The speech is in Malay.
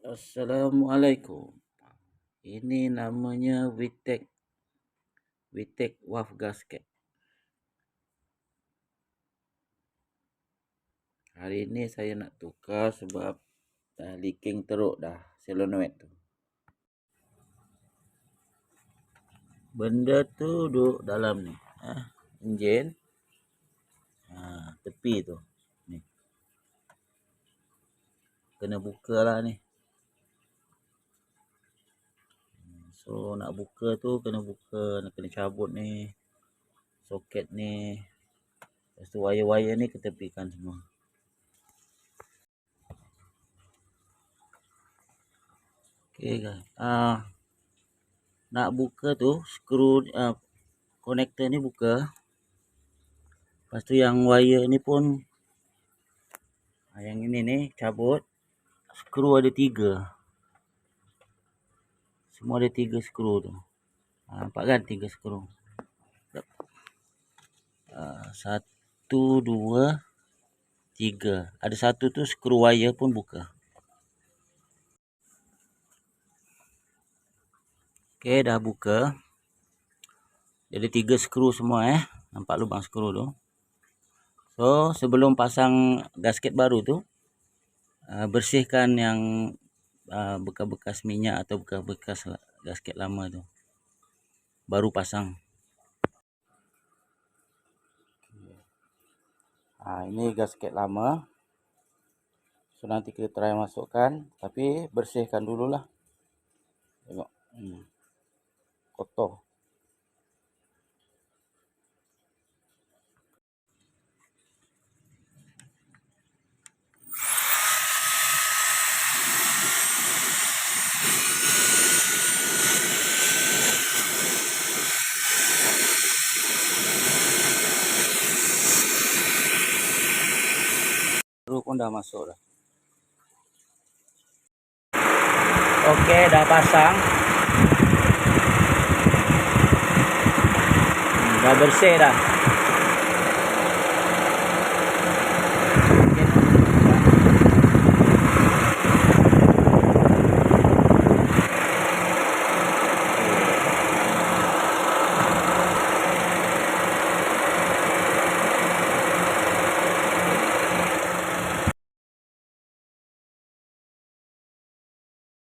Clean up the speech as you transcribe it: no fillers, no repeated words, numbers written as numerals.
Assalamualaikum. Ini namanya VTech Wharf Gasket. Hari ini saya nak tukar sebab dah leaking teruk dah solenoid tu. Benda tu duduk dalam ni, enjin. Tepi tu. Ni. Kena buka lah ni. So nak buka tu kena cabut ni soket ni. Lepas tu wire-wire ni ketepikan semua. Okey guys. Nak buka tu skru konektor ni buka. Lepas tu yang wire ni pun yang ini ni cabut. Skru ada 3. Semua ada 3 skru tu. Nampak kan 3 skru. 1, 2, 3. Ada satu tu skru wire pun buka. Okey, dah buka. Jadi 3 skru semua Nampak lubang skru tu. So, sebelum pasang gasket baru tu, bersihkan yang bekas-bekas minyak atau bekas-bekas gasket lama tu. Baru pasang. Ini gasket lama. So, nanti kita try masukkan. Tapi bersihkan dululah. Tengok. Kotor. Pun dah masuk dah. Okey, dah pasang. Dah bersih dah.